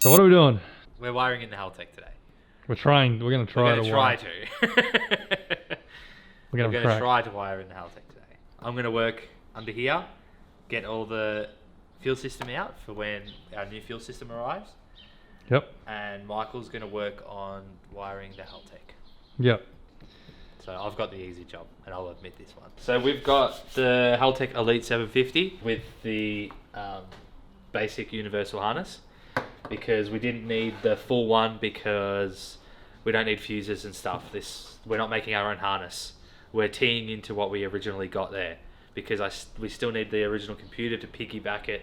So what are we doing? We're wiring in the Haltech today. We're going to try to wire. We're going to try to wire in the Haltech today. I'm going to work under here, get all the fuel system out for when our new fuel system arrives. Yep. And Michael's going to work on wiring the Haltech. Yep. So I've got the easy job, and I'll admit this one. So we've got the Haltech Elite 750 with the basic universal harness, because we didn't need the full one because we don't need fuses and stuff. We're not making our own harness. We're teeing into what we originally got there, because we still need the original computer to piggyback it,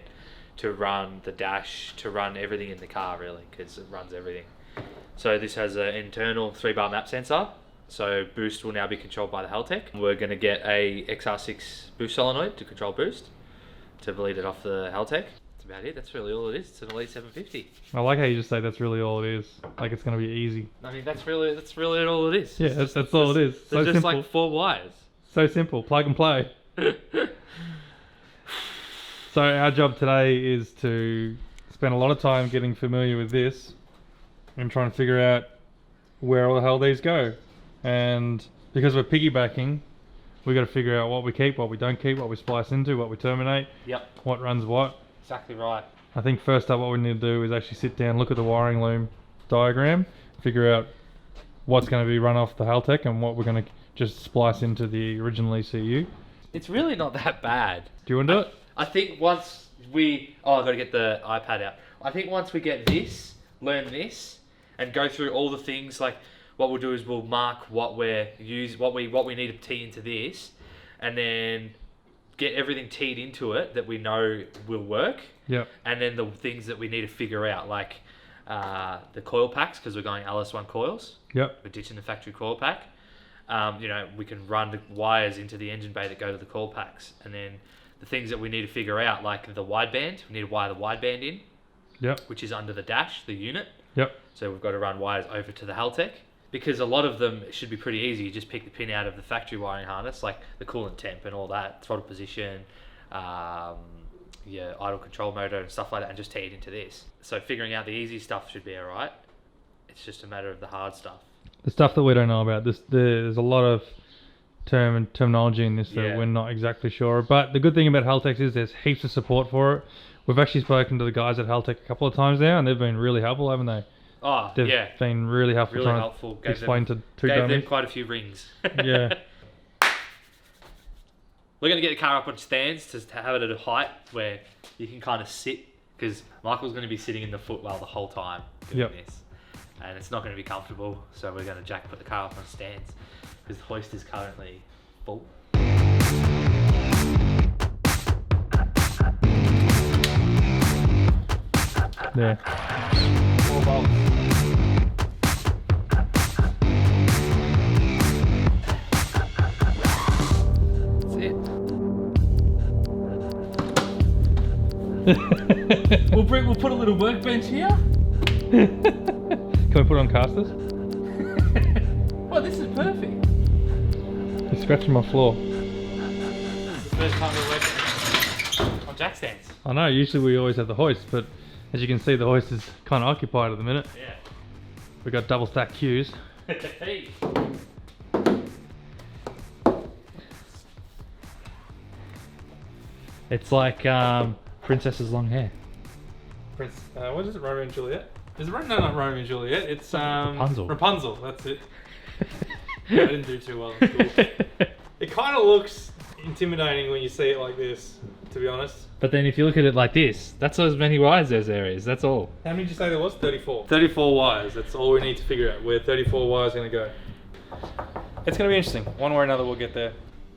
to run the dash, to run everything in the car really, because it runs everything. So this has an internal 3-bar map sensor. So boost will now be controlled by the Haltech. We're going to get a XR6 boost solenoid to control boost, to bleed it off the Haltech. That's about it. That's really all it is. It's an Elite 750. I like how you just say that's really all it is. Like it's going to be easy. I mean, that's really all it is. Yeah, that's all it is. So just simple. Like 4 wires. So simple. Plug and play. So our job today is to spend a lot of time getting familiar with this and trying to figure out where all the hell these go. And because we're piggybacking, we got to figure out what we keep, what we don't keep, what we splice into, what we terminate. Yep. What runs what. Exactly right. I think first up what we need to do is actually sit down, look at the wiring loom diagram, figure out what's going to be run off the Haltech and what we're going to just splice into the original ECU. It's really not that bad. Do you want to do it? I think once we... Oh, I've got to get the iPad out. I think once we get this, learn this, and go through all the things, like what we'll do is we'll mark what we need to tee into this, and then get everything teed into it that we know will work. Yep. And then the things that we need to figure out, like the coil packs, because we're going LS1 coils. Yep. We're ditching the factory coil pack. We can run the wires into the engine bay that go to the coil packs, and then the things that we need to figure out, like the wideband, we need to wire the wideband in. Yep. Which is under the dash, the unit. Yep. So we've got to run wires over to the Haltech, because a lot of them should be pretty easy. You just pick the pin out of the factory wiring harness, like the coolant temp and all that, throttle position, your idle control motor and stuff like that, and just tee it into this. So figuring out the easy stuff should be alright. It's just a matter of the hard stuff. The stuff that we don't know about, there's a lot of terminology in this that we're not exactly sure. But the good thing about Haltech is there's heaps of support for it. We've actually spoken to the guys at Haltech a couple of times now, and they've been really helpful, haven't they? Oh, They've been really helpful. Really helpful. Gave them quite a few rings. Yeah. We're going to get the car up on stands to have it at a height where you can kind of sit, because Michael's going to be sitting in the footwell the whole time doing this. And it's not going to be comfortable, so we're going to put the car up on stands, because the hoist is currently full. Yeah. 4 bolts. That's it. We'll put a little workbench here. Can we put it on casters? Oh, this is perfect. It's scratching my floor. It's the first time we're working on jack stands. I know, usually we always have the hoist, but as you can see, the hoist is kind of occupied at the minute. Yeah. We've got double stack queues. Hey. It's like Princess's long hair. What is it? Romeo and Juliet? Is it no, not Romeo and Juliet. It's Rapunzel. Rapunzel. That's it. I didn't do too well in school. It kind of looks intimidating when you see it like this, to be honest. But then if you look at it like this, that's as many wires as there is. That's all. How many did you say there was? 34. 34 wires. That's all we need to figure out. Where 34 wires are going to go. It's going to be interesting. One way or another, we'll get there.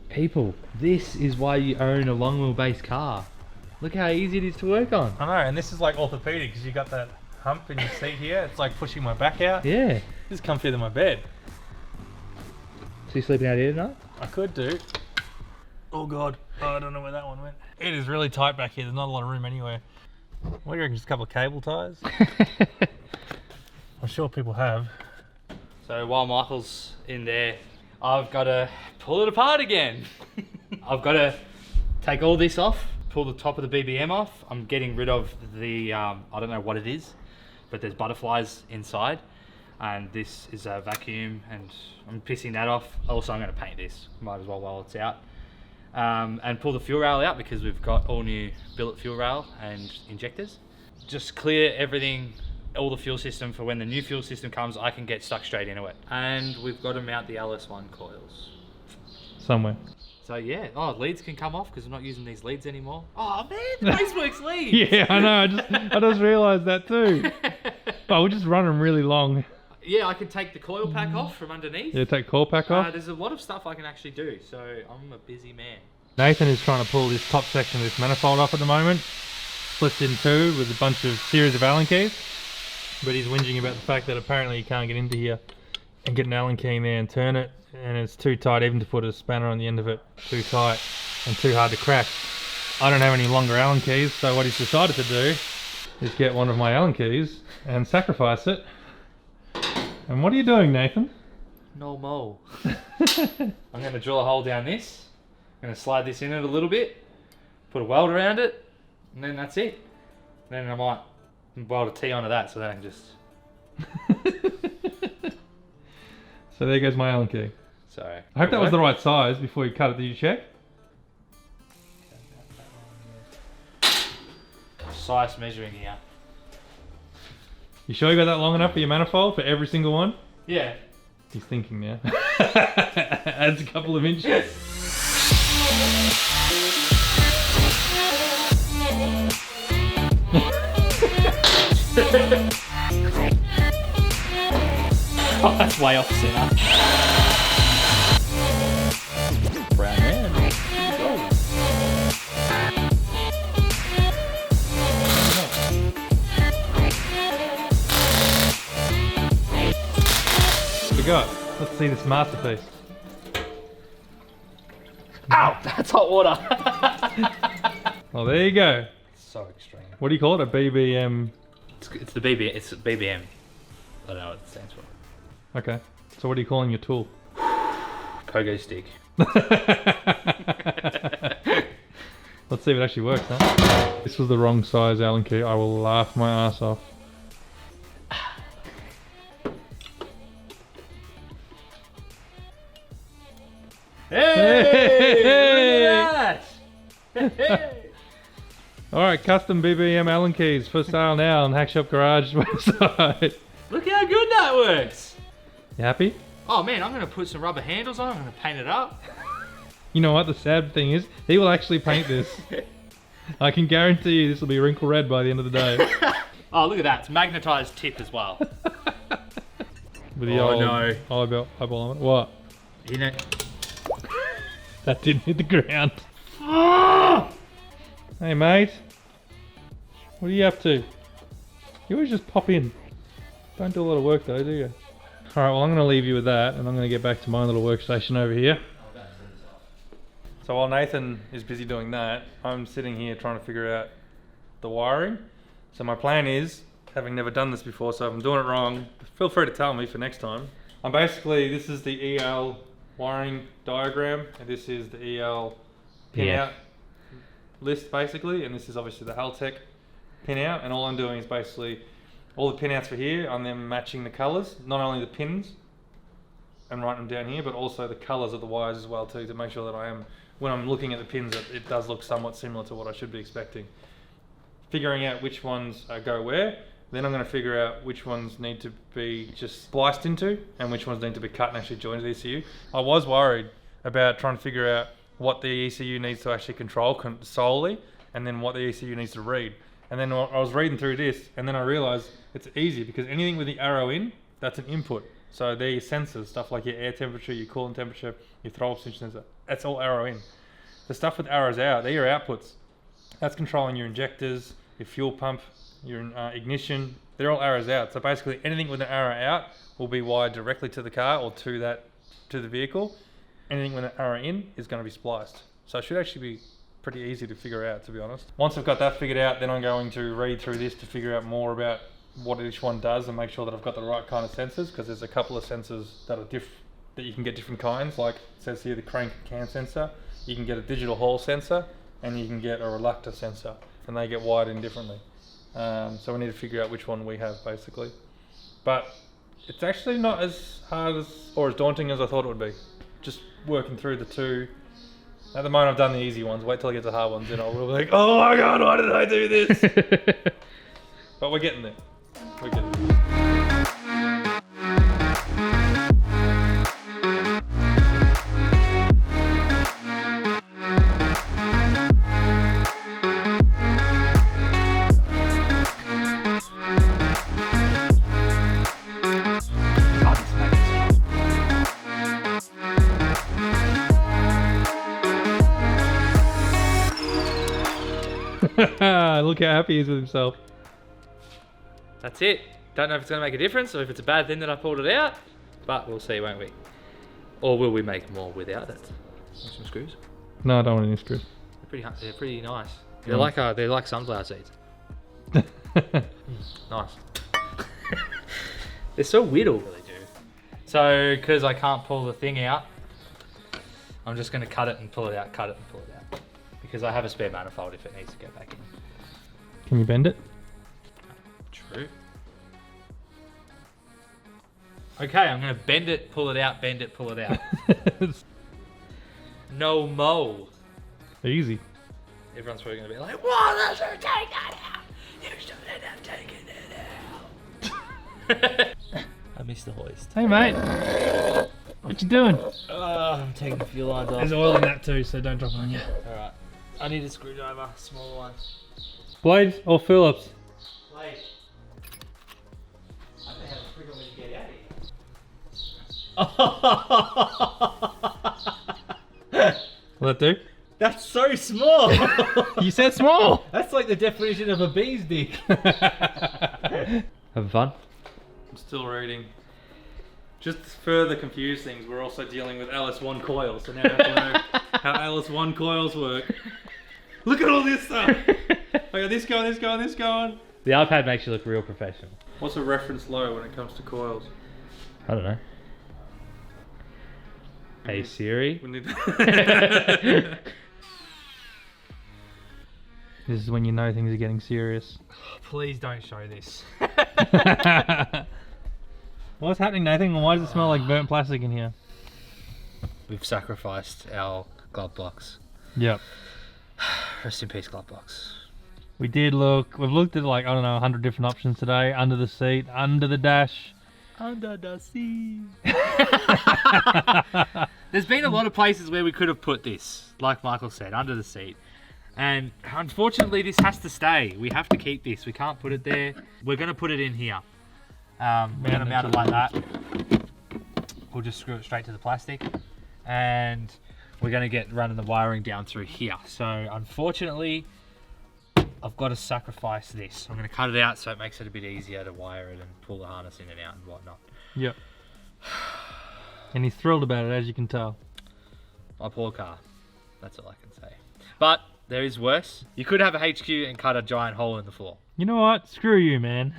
People, this is why you own a long wheelbase car. Look how easy it is to work on. I know, and this is like orthopedic because you got that hump in your seat here. It's like pushing my back out. Yeah. This is comfier than my bed. So you sleeping out here tonight? I could do. Oh god, I don't know where that one went. It is really tight back here, there's not a lot of room anywhere. What do you reckon, just a couple of cable ties? I'm sure people have. So while Michael's in there, I've got to pull it apart again. I've got to take all this off, pull the top of the BBM off. I'm getting rid of the, I don't know what it is, but there's butterflies inside, and this is a vacuum, and I'm pissing that off. Also, I'm going to paint this, might as well while it's out. And pull the fuel rail out because we've got all new billet fuel rail and injectors. Just clear everything, all the fuel system, for when the new fuel system comes, I can get stuck straight into it. And we've got to mount the LS1 coils. Somewhere. So yeah, leads can come off because we're not using these leads anymore. Oh man, Raceworks leads! Yeah, I know, I just realised that too. But we'll just run them really long. Yeah, I can take the coil pack off from underneath. Yeah, take coil pack off. There's a lot of stuff I can actually do, so I'm a busy man. Nathan is trying to pull this top section of this manifold off at the moment. Splits in two with a bunch of series of Allen keys. But he's whinging about the fact that apparently he can't get into here and get an Allen key in there and turn it. And it's too tight even to put a spanner on the end of it. Too tight and too hard to crack. I don't have any longer Allen keys, so what he's decided to do is get one of my Allen keys and sacrifice it. And what are you doing, Nathan? No mo. I'm going to drill a hole down this. I'm going to slide this in it a little bit, put a weld around it, and then that's it. Then I might weld a T onto that, so then I can just... So there goes my Allen key. Sorry. I hope that was the right size before you cut it. Did you check? Precise measuring here. You sure you got that long enough for your manifold for every single one? Yeah. He's thinking now. Adds a couple of inches. Oh, that's way off center. Brown man. What we got? Let's see this masterpiece. Ow! That's hot water. Oh, there you go. So extreme. What do you call it? A BBM? It's the BB. It's BBM. I don't know what it stands for. Okay. So what are you calling your tool? Pogo stick. Let's see if it actually works, huh? This was the wrong size Allen key. I will laugh my ass off. Hey! Look at that! Alright, custom BBM Allen keys for sale now on Hackshop Garage website. Look how good that works! You happy? Oh man, I'm gonna put some rubber handles on. I'm gonna paint it up. You know what the sad thing is? He will actually paint this. I can guarantee you this will be wrinkle red by the end of the day. Oh, look at that. It's magnetized tip as well. With the old eyeball on it. What? You know. That didn't hit the ground. Hey mate. What are you up to? You always just pop in. Don't do a lot of work though, do you? Alright, well I'm going to leave you with that and I'm going to get back to my little workstation over here. So while Nathan is busy doing that, I'm sitting here trying to figure out the wiring. So my plan is, having never done this before, so if I'm doing it wrong, feel free to tell me for next time. This is the EL wiring diagram, and this is the EL pinout list basically, and this is obviously the Haltech pinout, and all I'm doing is basically all the pinouts for here, I'm then matching the colours, not only the pins, and writing them down here, but also the colours of the wires as well too, to make sure that when I'm looking at the pins, it does look somewhat similar to what I should be expecting. Figuring out which ones go where, then I'm going to figure out which ones need to be just spliced into and which ones need to be cut and actually joined to the ECU. I was worried about trying to figure out what the ECU needs to actually control solely, and then what the ECU needs to read. And then I was reading through this, and then I realised it's easy because anything with the arrow in, that's an input. So they're your sensors, stuff like your air temperature, your coolant temperature, your throw oxygen sensor. That's all arrow in. The stuff with arrows out, they're your outputs. That's controlling your injectors, your fuel pump, your ignition. They're all arrows out. So basically anything with an arrow out will be wired directly to the car or to the vehicle. Anything with an arrow in is going to be spliced. So it should actually be pretty easy to figure out, to be honest. Once I've got that figured out, then I'm going to read through this to figure out more about what each one does and make sure that I've got the right kind of sensors, because there's a couple of sensors that are that you can get different kinds, like it says here the crank cam sensor. You can get a digital hall sensor and you can get a reluctor sensor, and they get wired in differently. So we need to figure out which one we have basically. But it's actually not as hard as or as daunting as I thought it would be. Just working through the two. At the moment I've done the easy ones. Wait till I get to the hard ones and I'll be like, oh my god, why did I do this? But we're getting there. We're getting there. Look how happy he is with himself. That's it. Don't know if it's going to make a difference or if it's a bad thing that I pulled it out, but we'll see, won't we? Or will we make more without it? Want some screws? No, I don't want any screws. They're pretty nice. They're like sunflower seeds. Nice. They're so whittle. Really do. So, because I can't pull the thing out, I'm just going to cut it and pull it out, cut it and pull it out. Because I have a spare manifold if it needs to go back in. Can you bend it? True. Okay, I'm going to bend it, pull it out, bend it, pull it out. No mo. Easy. Everyone's probably going to be like, why did you take that out? You shouldn't have taken it out. I missed the hoist. Hey mate, what you doing? I'm taking a few lines off. There's oil in that too, so don't drop it on you. Alright. I need a screwdriver, smaller one. Blades or Phillips? Blade. I don't have a trigger when you get out of here. Will that do? That's so small! You said small! That's like the definition of a bee's dick. Having fun? I'm still reading. Just to further confuse things, we're also dealing with LS1 coils, so now I have to know how LS1 coils work. Look at all this stuff! I got this going, this going, this going. The iPad makes you look real professional. What's a reference low when it comes to coils? I don't know. Hey Siri. We need This is when you know things are getting serious. Please don't show this. What's happening, Nathan? Why does it smell like burnt plastic in here? We've sacrificed our glove box. Yep. Rest in peace, glove box. We did look. We've looked at like, I don't know, 100 different options today. Under the seat, under the dash. Under the seat. There's been a lot of places where we could have put this, like Michael said, under the seat. And unfortunately, this has to stay. We have to keep this. We can't put it there. We're going to put it in here. We're going to mount it like that. We'll just screw it straight to the plastic. And we're going to get running the wiring down through here. So unfortunately, I've got to sacrifice this. I'm going to cut it out so it makes it a bit easier to wire it and pull the harness in and out and whatnot. Yep. And he's thrilled about it, as you can tell. My poor car. That's all I can say. But there is worse. You could have a HQ and cut a giant hole in the floor. You know what? Screw you, man.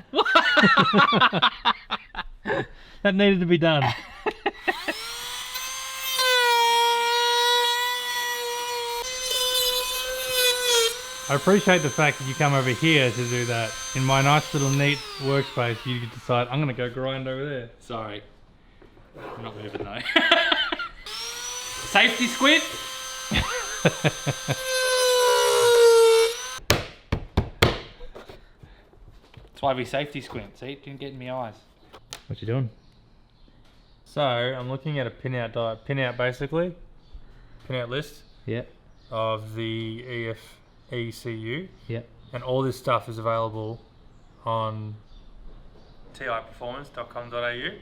That needed to be done. I appreciate the fact that you come over here to do that. In my nice little neat workspace, you decide, I'm going to go grind over there. Sorry. I'm not moving though. Safety squid. That's why we safety squint. See, it didn't get in my eyes. What you doing? So, I'm looking at a pinout basically. Pinout list. Yeah. Of the ECU. Yeah. And all this stuff is available on tiperformance.com.au.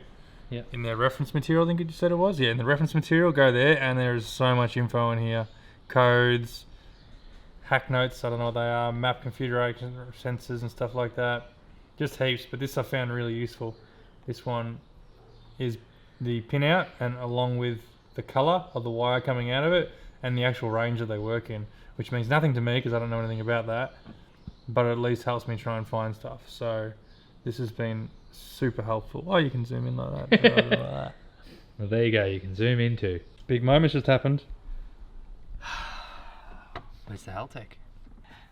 Yeah. In their reference material, I think you said it was. Yeah, in the reference material, go there, and there's so much info in here. Codes, hack notes, I don't know what they are, map configuration, sensors and stuff like that. Just heaps, but this I found really useful. This one is the pinout, and along with the colour of the wire coming out of it, and the actual range that they work in, which means nothing to me because I don't know anything about that, but it at least helps me try and find stuff. So this has been super helpful. Oh, you can zoom in like that. Well, there you go. You can zoom into. Big moment just happened. Where's the Haltech?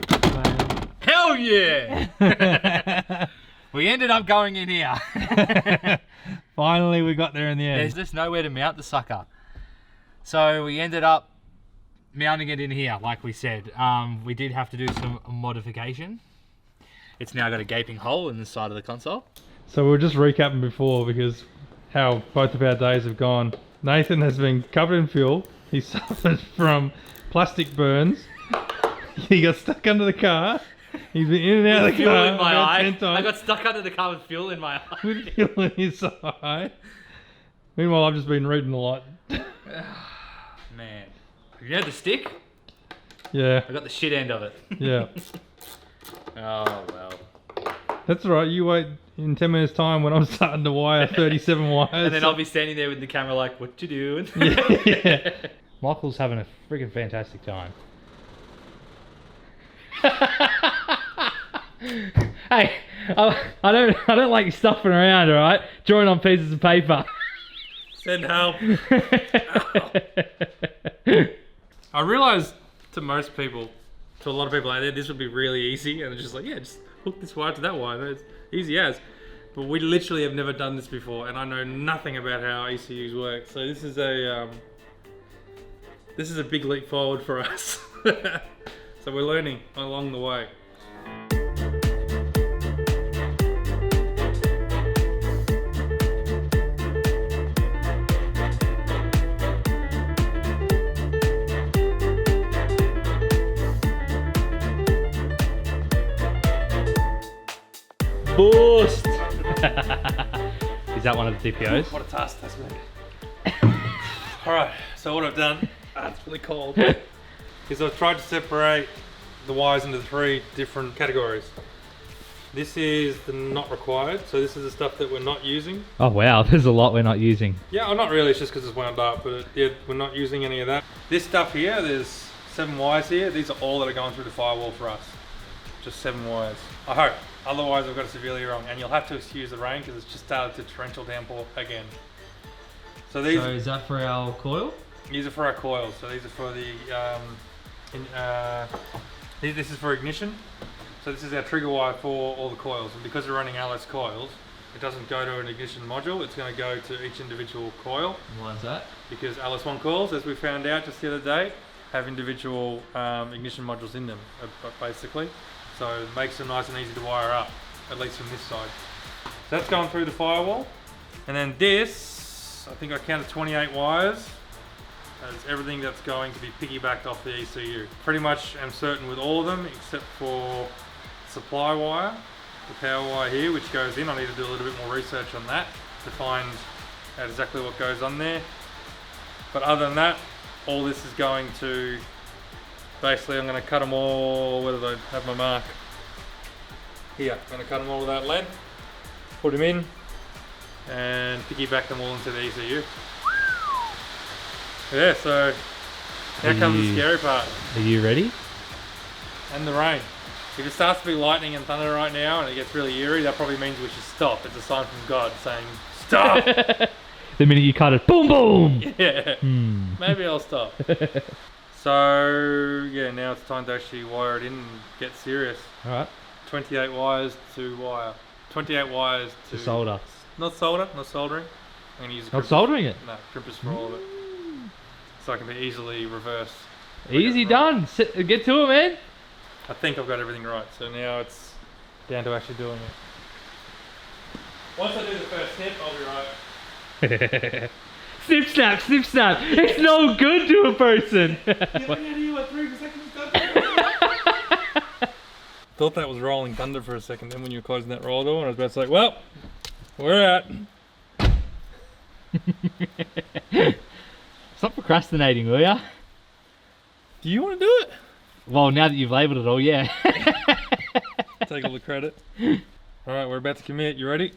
Man. Hell Hell yeah! We ended up going in here. Finally, we got there in the end. There's just nowhere to mount the sucker. So we ended up mounting it in here, like we said. We did have to do some modification. It's now got a gaping hole in the side of the console. So we were just recapping before because how both of our days have gone. Nathan has been covered in fuel. He suffered from plastic burns. He got stuck under the car. He's been in and out of the Fuel car in my about eye. 10 times I got stuck under the car with fuel in my eye. with fuel in his eye. Meanwhile, I've just been reading a lot. Man. You know the stick? Yeah, I got the shit end of it. yeah. Oh, well. That's all right. You wait in 10 minutes time when I'm starting to wire 37 wires. And then I'll be standing there with the camera like, what you doing? Yeah. Michael's having a freaking fantastic time. Hey, I don't like you stuffing around, alright? Drawing on pieces of paper. Send help. I realised to most people, to a lot of people out there, this would be really easy, and it's just like, yeah, just hook this wire to that wire. It's easy as. But we literally have never done this before, and I know nothing about how ECUs work. So this is a big leap forward for us. So we're learning along the way. Boost! Is that one of the DPOs? What a task that's made. Alright, so what I've done, it's really cold, is I've tried to separate the wires into 3 different categories. This is the not required, so this is the stuff that we're not using. Oh wow, there's a lot we're not using. Yeah, well, not really, it's just because it's wound up, but yeah, we're not using any of that. This stuff here, there's 7 wires here. These are all that are going through the firewall for us. Just 7 wires. I hope. Otherwise, I've got it severely wrong, and you'll have to excuse the rain because it's just started to torrential downpour again. So these. So is that for our coil? These are for our coils. So these are for the. This is for ignition. So this is our trigger wire for all the coils, and because we're running LS coils, it doesn't go to an ignition module. It's going to go to each individual coil. Why is that? Because LS1 coils, as we found out just the other day, have individual ignition modules in them, basically. So it makes them nice and easy to wire up, at least from this side. So that's going through the firewall. And then this, I think I counted 28 wires. That's everything that's going to be piggybacked off the ECU. Pretty much I'm certain with all of them, except for supply wire, the power wire here, which goes in. I need to do a little bit more research on that to find out exactly what goes on there. But other than that, all this is going to, basically I'm going to cut them all, where did I have my mark? Here, I'm going to cut them all with that lead, put them in, and piggyback them all into the ECU. Yeah, so now comes the scary part. Are you ready? And the rain. If it starts to be lightning and thunder right now and it gets really eerie, that probably means we should stop. It's a sign from God saying, stop! The minute you cut it, boom, boom! Yeah, maybe I'll stop. So, yeah, now it's time to actually wire it in and get serious. Alright. 28 wires to wire. 28 wires to solder. Not solder, not soldering. I'm going to use Not soldering it? No, crimpers for all of it. So it can be easily reversed. Easy done. Get to it, man. I think I've got everything right, so now it's down to actually doing it. Once I do the first step, I'll be right. Snip snap, snip snap. It's no good to a person. Thought that was rolling thunder for a second. Then when you were closing that roller door, and I was about to say, "Well, we're out." Stop procrastinating, will ya? Do you want to do it? Well, now that you've labelled it all, yeah. Take all the credit. All right, we're about to commit. You ready?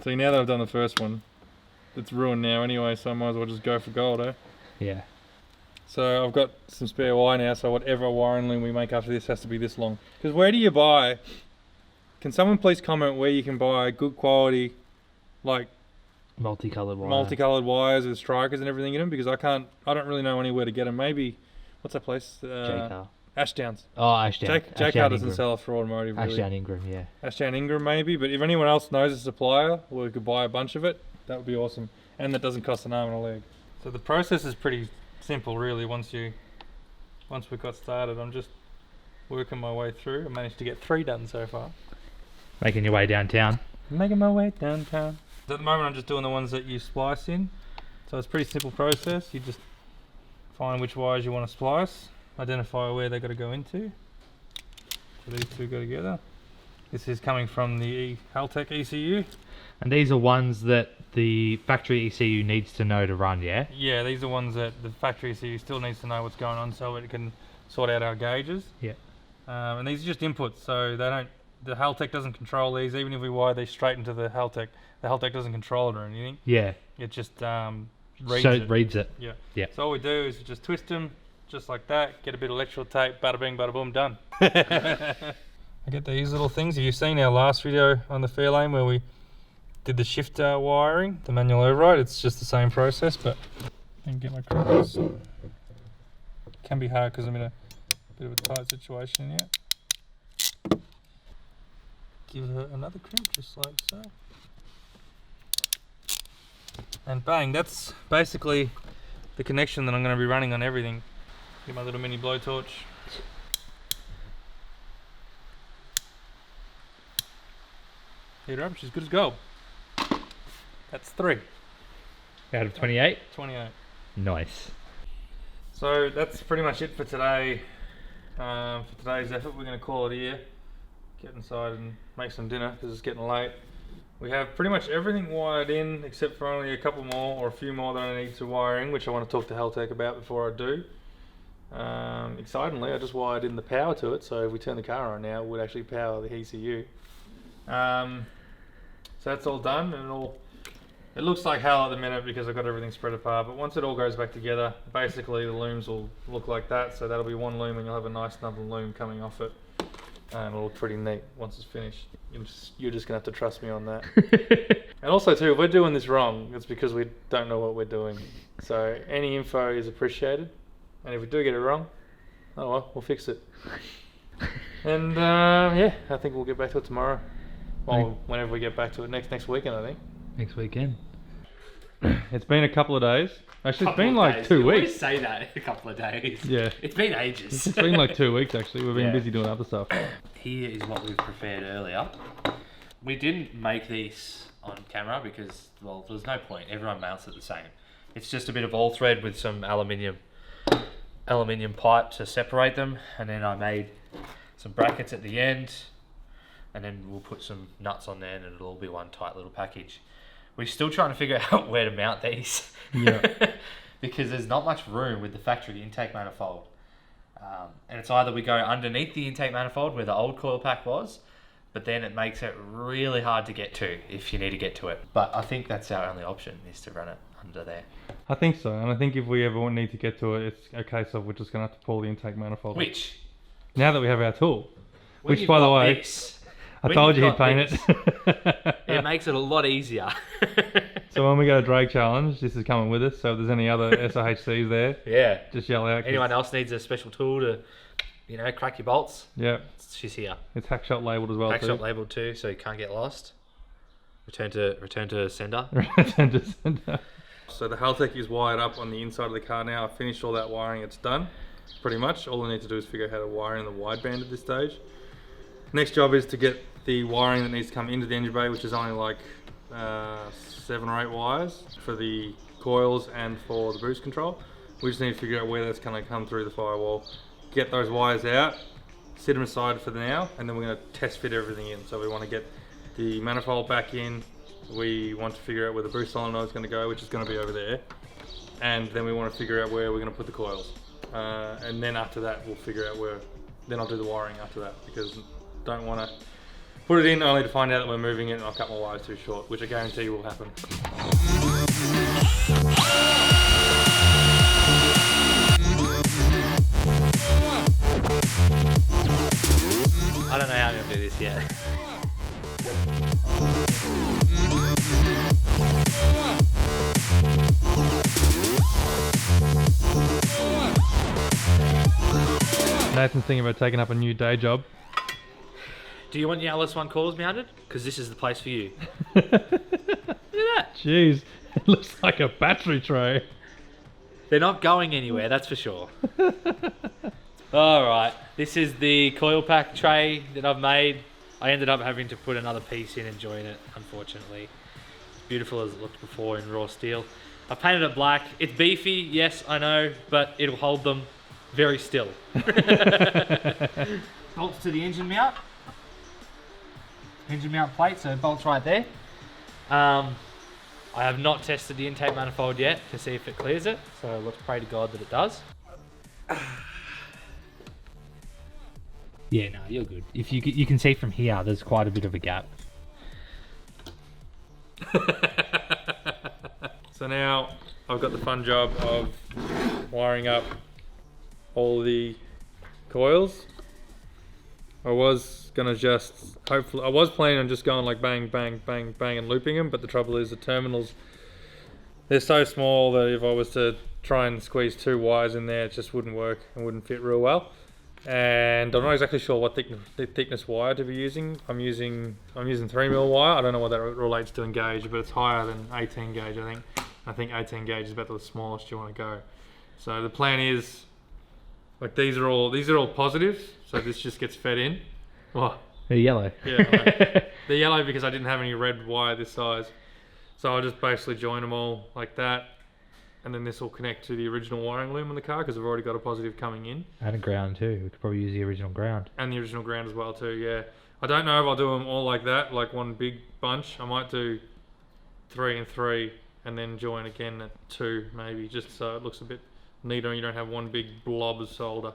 See, now that I've done the first one, it's ruined now anyway, so I might as well just go for gold, eh? Yeah. So I've got some spare wire now, so whatever wiring link we make after this has to be this long. Because where do you buy, can someone please comment where you can buy good quality, like Multicolored wire. multicolored wires with strikers and everything in them, because I don't really know anywhere to get them. Maybe, what's that place? J-Car. Ashdowns. Oh, Ashdown. J-Car doesn't sell for automotive, really. Ashdown Ingram, yeah. Ashdown Ingram maybe, but if anyone else knows a supplier where we could buy a bunch of it, that would be awesome. And that doesn't cost an arm and a leg. So the process is pretty simple, really. Once we got started, I'm just working my way through. I managed to get 3 done so far. Making your way downtown. Making my way downtown. At the moment I'm just doing the ones that you splice in. So it's a pretty simple process. You just find which wires you want to splice, identify where they've got to go into. So these two go together. This is coming from the Haltech ECU. And these are ones that the factory ECU needs to know to run, yeah? Yeah, these are ones that the factory ECU still needs to know what's going on so it can sort out our gauges. Yeah. And these are just inputs, so the Haltech doesn't control these. Even if we wire these straight into the Haltech doesn't control it or anything. Yeah. It just reads it. Yeah. Yeah. So all we do is just twist them just like that, get a bit of electrical tape, bada bing, bada boom, done. I get these little things. Have you seen our last video on the Fairlane where we did the shifter wiring, the manual override? It's just the same process, but I can get my crimpers. Can be hard because I'm in a bit of a tight situation here. Give her another crimp just like so. And bang, that's basically the connection that I'm going to be running on everything. Get my little mini blowtorch. Heat her up, she's good as gold. That's 3. Out of 28? 28. Nice. So that's pretty much it for today. For today's effort, we're going to call it here. Get inside and make some dinner because it's getting late. We have pretty much everything wired in except for only a couple more or a few more that I need to wire in, which I want to talk to Haltech about before I do. Excitingly, I just wired in the power to it, so if we turn the car on now, it would actually power the ECU. So that's all done, and it looks like hell at the minute because I've got everything spread apart, but once it all goes back together, basically the looms will look like that, so that'll be one loom and you'll have a nice double loom coming off it. And it'll look pretty neat once it's finished. You're just going to have to trust me on that. And also too, if we're doing this wrong, it's because we don't know what we're doing. So any info is appreciated. And if we do get it wrong, oh well, we'll fix it. And yeah, I think we'll get back to it tomorrow. Or whenever we get back to it next weekend, I think. Next weekend. It's been a couple of days. Actually, it's been like 2 You weeks. always say that in a couple of days. Yeah. It's been ages. It's been like 2 weeks actually. We've been Yeah. busy doing other stuff. Here is what we've prepared earlier. We didn't make these on camera because, well, there's no point. Everyone mounts it the same. It's just a bit of all thread with some aluminium pipe to separate them, and then I made some brackets at the end, and then we'll put some nuts on there, and it'll all be one tight little package. We're still trying to figure out where to mount these. Yeah. Because there's not much room with the factory intake manifold. And it's either we go underneath the intake manifold where the old coil pack was, but then it makes it really hard to get to if you need to get to it. But I think that's our only option, is to run it under there. I think so, and I think if we ever need to get to it, it's a case of we're just going to have to pull the intake manifold. Which? Now that we have our tool. When Which, you've by the got way, this, I when told you've you he'd got paint this, it. It makes it a lot easier. So when we go to drag challenge, this is coming with us. So if there's any other SIHCs there, Yeah. just yell out. 'Cause Anyone else needs a special tool to, crack your bolts? Yeah, She's here. it's Hackshop labelled as well. Hackshop labelled too, so you can't get lost. Return to sender. So the Haltech is wired up on the inside of the car now. I've finished all that wiring, it's done. Pretty much. All I need to do is figure out how to wire in the wideband at this stage. Next job is to get the wiring that needs to come into the engine bay, which is only like 7 or 8 wires for the coils and for the boost control. We just need to figure out where that's going to come through the firewall. Get those wires out, sit them aside for now, and then we're going to test fit everything in. So we want to get the manifold back in. We want to figure out where the boost solenoid is going to go, which is going to be over there. And then we want to figure out where we're going to put the coils. And then after that, we'll figure out where. Then I'll do the wiring after that, because don't want to put it in only to find out that we're moving it and I'll cut my wires too short, which I guarantee will happen. I don't know how I'm going to do this yet. Nathan's thinking about taking up a new day job. Do you want your LS1 coils mounted? Because this is the place for you. Look at that. Jeez, it looks like a battery tray. They're not going anywhere, that's for sure. Alright, this is the coil pack tray that I've made. I ended up having to put another piece in and join it, unfortunately. As beautiful as it looked before in raw steel. I painted it black. It's beefy, yes, I know, but it'll hold them very still. Bolts to the engine mount. Engine mount plate, so it bolts right there. I have not tested the intake manifold yet to see if it clears it, so let's pray to God that it does. Yeah, no, you're good. If you can see from here, there's quite a bit of a gap. So now I've got the fun job of wiring up all the coils. I was gonna I was planning on just going like bang, bang, bang, bang and looping them, but the trouble is the terminals, they're so small that if I was to try and squeeze 2 wires in there, it just wouldn't work and wouldn't fit real well. And I'm not exactly sure what thickness wire to be using. I'm using 3mm wire. I don't know what that relates to in gauge, but it's higher than 18 gauge, I think. I think 18 gauge is about the smallest you want to go. So the plan is, like these are all positives, so this just gets fed in. Oh, They're yellow. yeah, they're yellow because I didn't have any red wire this size. So I'll just basically join them all like that. And then this will connect to the original wiring loom on the car because I've already got a positive coming in. And a ground too. We could probably use the original ground. And the original ground as well too, yeah. I don't know if I'll do them all like that, like one big bunch. I might do 3 and 3 and then join again at 2 maybe, just so it looks a bit neater and you don't have one big blob of solder.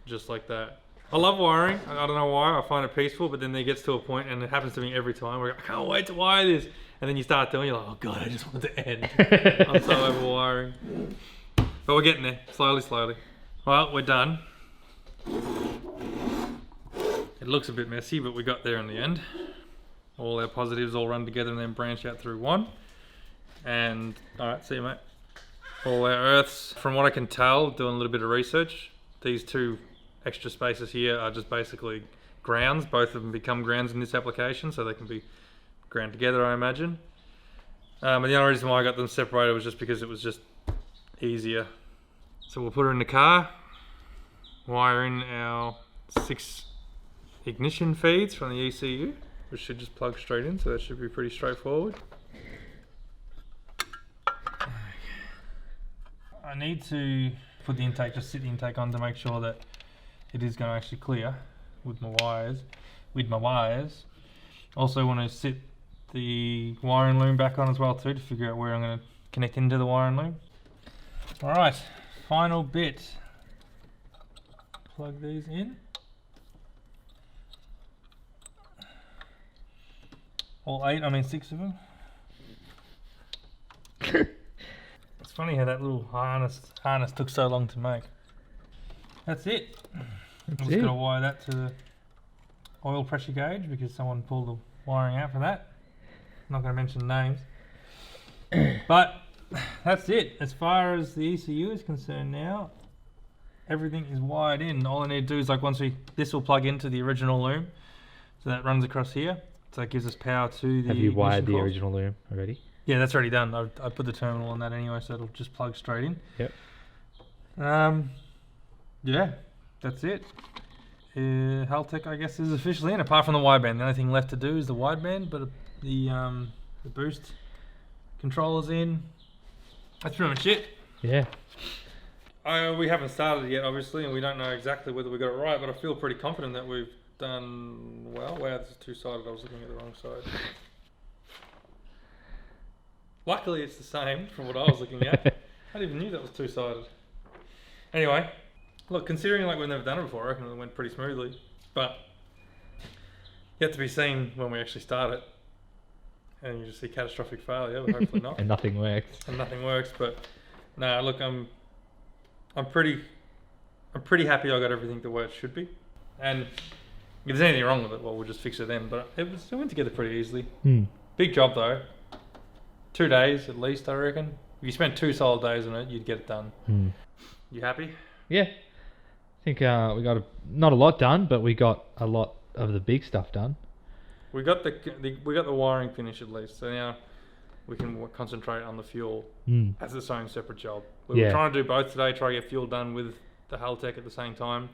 Just like that. I love wiring. I don't know why. I find it peaceful, but then there gets to a point, and it happens to me every time, where I can't wait to wire this. And then you start doing it, you're like, oh God, I just want it to end. I'm so over wiring. But we're getting there, slowly, slowly. Well, we're done. It looks a bit messy, but we got there in the end. All our positives all run together and then branch out through one. And, all right, see you, mate. All our earths, from what I can tell, doing a little bit of research, these 2 extra spaces here are just basically grounds. Both of them become grounds in this application, so they can be ground together, I imagine. And the only reason why I got them separated was just because it was just easier. So we'll put her in the car, wire in our 6 ignition feeds from the ECU, which should just plug straight in, so that should be pretty straightforward. I need to put the intake, just sit the intake on to make sure that it is going to actually clear with my wires. Also want to sit the wiring loom back on as well too, to figure out where I'm going to connect into the wiring loom. Alright, final bit. Plug these in. All 8, I mean 6 of them. It's funny how that little harness took so long to make. That's it. I'm just going to wire that to the oil pressure gauge because someone pulled the wiring out for that. I'm not going to mention names. But that's it. As far as the ECU is concerned now, everything is wired in. All I need to do is, like, this will plug into the original loom. So that runs across here. So that gives us power to the... Have you wired the coils. original loom already? Yeah, that's already done. I put the terminal on that anyway, so it'll just plug straight in. Yep. Yeah, that's it. Haltech, I guess, is officially in, apart from the wideband. The only thing left to do is the wideband, but the boost controller's in. That's pretty much it. Yeah. We haven't started yet, obviously, and we don't know exactly whether we got it right, but I feel pretty confident that we've done well. Wow, this is 2-sided. I was looking at the wrong side. Luckily, it's the same from what I was looking at. I didn't even knew that was 2-sided. Anyway, look, considering like we've never done it before, I reckon it went pretty smoothly. But yet to be seen when we actually start it, and you just see catastrophic failure, but hopefully not. And nothing works. And nothing works. But no, look, I'm pretty happy I got everything the way it should be. And if there's anything wrong with it, well, we'll just fix it then. But it went together pretty easily. Big job though. 2 days at least, I reckon. If you spent 2 solid days on it, you'd get it done. You happy? Yeah. think we got not a lot done, but we got a lot of the big stuff done. We got the wiring finished at least, so now we can concentrate on the fuel as its own separate job. We were trying to do both today, try to get fuel done with the Haltech at the same time.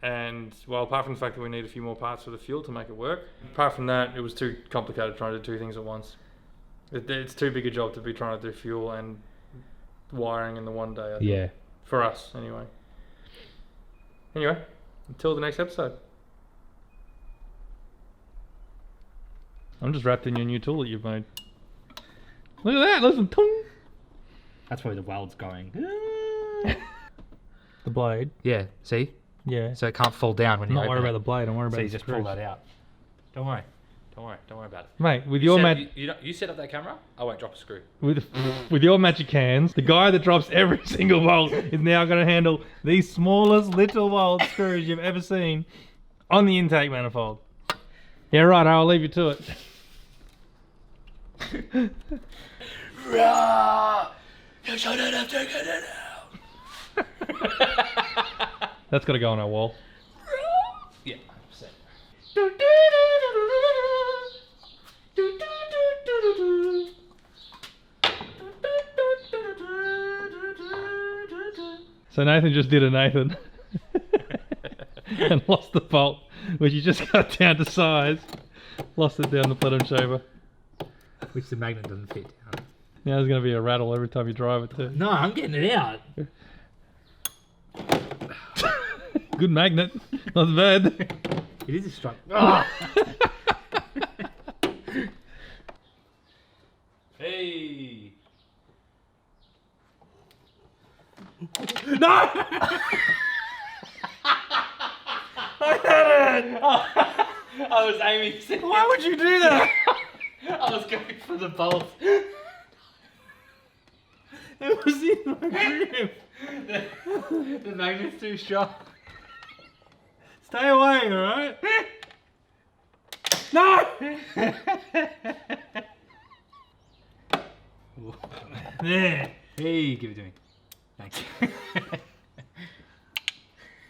And well, apart from the fact that we need a few more parts for the fuel to make it work, apart from that, it was too complicated trying to do two things at once. It's too big a job to be trying to do fuel and wiring in the one day. I think. For us, anyway. Anyway, until the next episode. I'm just wrapped in your new tool that you've made. Look at that, listen. Tung. That's where the weld's going. The blade. Yeah, see? Yeah. So it can't fall down when you I'm not open worried it. about the blade, I'm worried about So the you just screws. pull that out. Don't worry. Don't worry about it. Mate, with your you set up that camera, I won't drop a screw. with your magic hands, the guy that drops every single bolt is now going to handle the smallest little bolt screws you've ever seen on the intake manifold. Yeah, right, I'll leave you to it. That's got to go on our wall. Yeah, 100%. So Nathan just did a Nathan and lost the bolt, which he just got down to size. Lost it down the plenum chamber. Which the magnet doesn't fit down. Now there's going to be a rattle every time you drive it too. No, I'm getting it out. Good magnet, not bad. It is a strong. Oh. Hey. No! I had it! I was aiming. Why would you do that? I was going for the bolt. It was in my grip. The magnet's too strong. Stay away, alright? No! There. Hey, give it to me. Thanks.